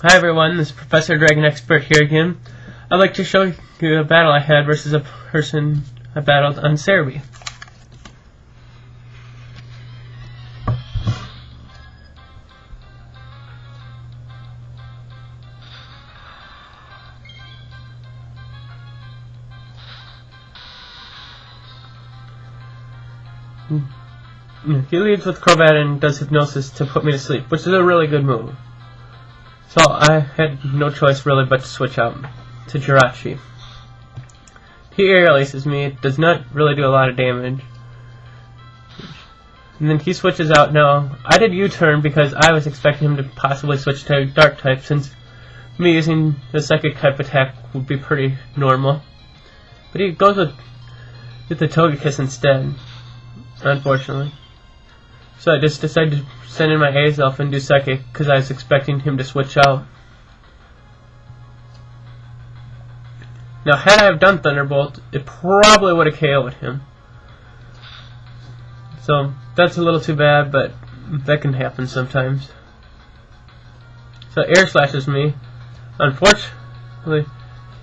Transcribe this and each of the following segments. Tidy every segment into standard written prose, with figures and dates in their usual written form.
Hi everyone, this is Professor dragonexpet here again. I'd like to show you a battle I had versus a person I battled on Serebii. He leads with Crobat and does hypnosis to put me to sleep, which is a really good move. So I had no choice really but to switch out to Jirachi. He aerial aces me, it does not really do a lot of damage. And then he switches out. Now, I did U-turn because I was expecting him to possibly switch to Dark type, since me using the Psychic type attack would be pretty normal. But he goes with the Togekiss instead, unfortunately. So I just decided to send in my Azelf and do Psychic because I was expecting him to switch out. Now, had I have done Thunderbolt, it probably would have KO'd him. So that's a little too bad, but that can happen sometimes. So Air Slashes me. Unfortunately,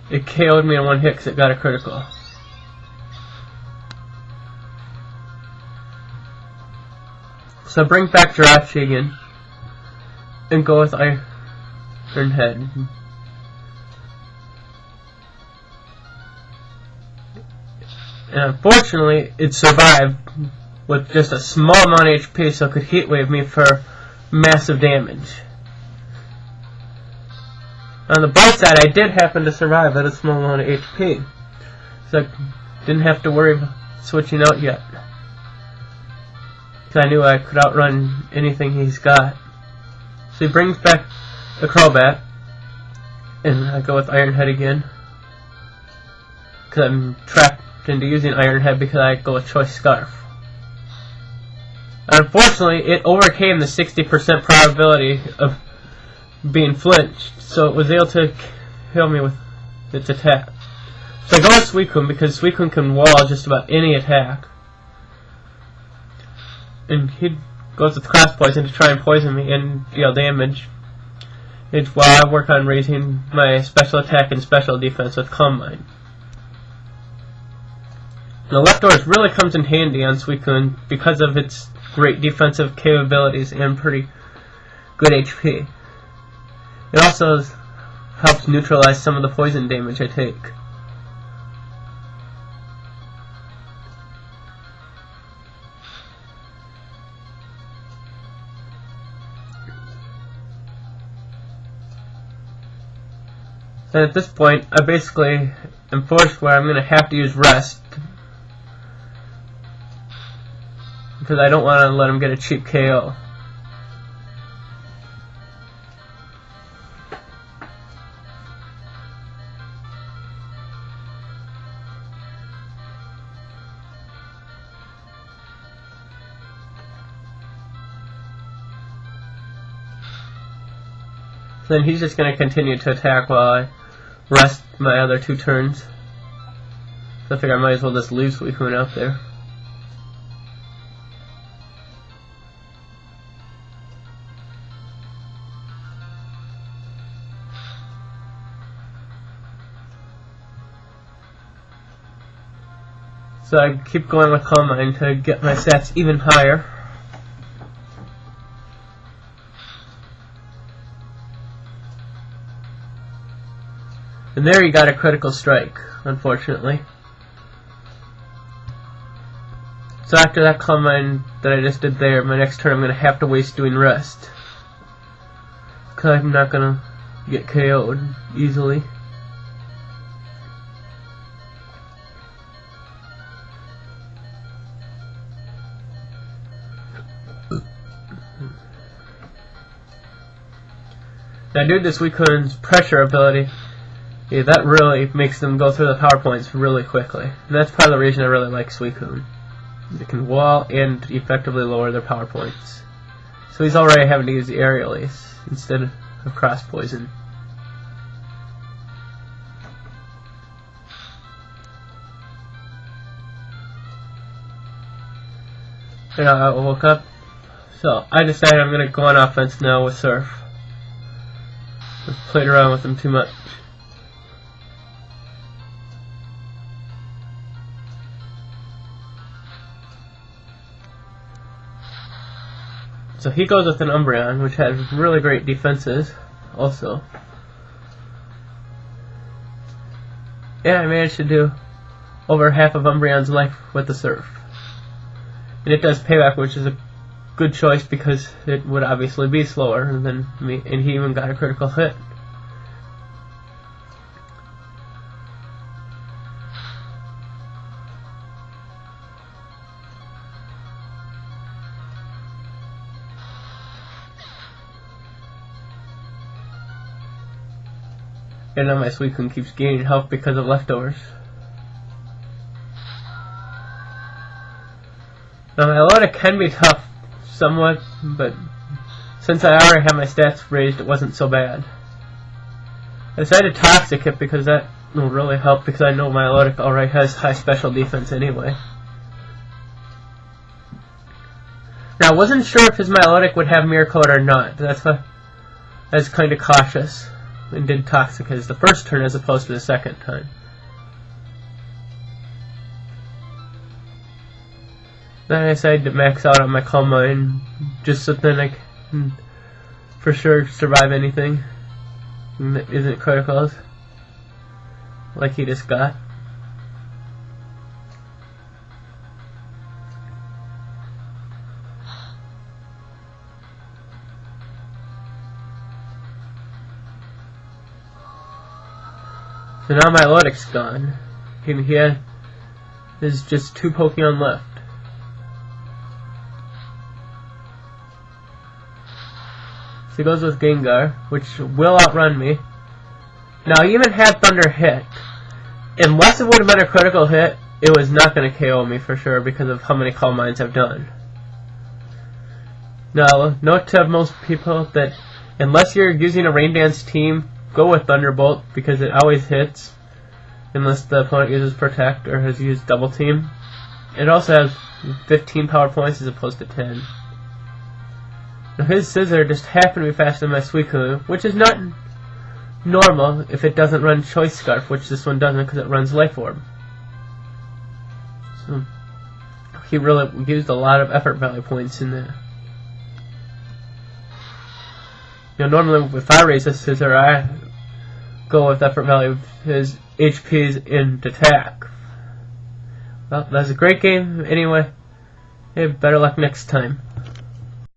it KO'd me in one hit because it got a critical. So bring back Jirachi again and go with Iron Head. And unfortunately, it survived with just a small amount of HP, so it could Heat Wave me for massive damage. On the bright side, I did happen to survive at a small amount of HP, so I didn't have to worry about switching out yet. I knew I could outrun anything he's got. So he brings back the Crobat, and I go with Iron Head again. Because I'm trapped into using Iron Head because I go with Choice Scarf. Unfortunately, it overcame the 60% probability of being flinched, so it was able to kill me with its attack. So I go with Suicune because Suicune can wall just about any attack. And he goes with Cross Poison to try and poison me and deal damage. It's while I work on raising my special attack and special defense with Calm Mind. The Leftovers really comes in handy on Suicune because of its great defensive capabilities and pretty good HP. It also helps neutralize some of the poison damage I take. And at this point, I basically am forced where I'm going to have to use Rest, because I don't want to let him get a cheap KO. Then he's just going to continue to attack while I rest my other two turns. So I figure I might as well just leave Suicune out there. So I keep going with Calm Mind to get my stats even higher. And there he got a critical strike, unfortunately. So after that Calm Mind that I just did there, my next turn I'm going to have to waste doing Rest, because I'm not going to get KO'd easily. Now due to this Suicune's pressure ability, yeah, that really makes them go through the power points really quickly. And that's part of the reason I really like Suicune. They can wall and effectively lower their power points. So he's already having to use the Aerial Ace instead of Cross Poison. And I woke up. So I decided I'm going to go on offense now with Surf. I've played around with them too much. So he goes with an Umbreon, which has really great defenses, also. Yeah, I managed to do over half of Umbreon's life with the Surf. And it does payback, which is a good choice because it would obviously be slower than me, and he even got a critical hit. And now my Suicune keeps gaining health because of leftovers. Now my Melodic can be tough somewhat, but since I already have my stats raised, it wasn't so bad. I decided to Toxic it because that will really help because I know my Melodic already has high special defense anyway. Now I wasn't sure if his Melodic would have Mirror Coat or not, but that's why I was kind of cautious and did Toxic his the first turn as opposed to the second time. Then I decided to max out on my Calm Mind just so then I can for sure survive anything that isn't criticals like he just got. So now my Melodic's gone. There's just 2 Pokemon left. So he goes with Gengar, which will outrun me. Now, even had Thunder hit, unless it would have been a critical hit, it was not going to KO me for sure because of how many Calm Minds I've done. Now, note to most people that unless you're using a Rain Dance team, go with Thunderbolt because it always hits unless the opponent uses Protect or has used Double Team. It also has 15 power points as opposed to 10. Now his Scissor just happened to be faster than my Suicune, which is not normal if it doesn't run Choice Scarf, which this one doesn't because it runs Life Orb. So he really used a lot of effort value points in there. You know, normally if I raise a Scissor, I go with effort value of his HP's in attack. Well, that's a great game. Anyway, hey, better luck next time.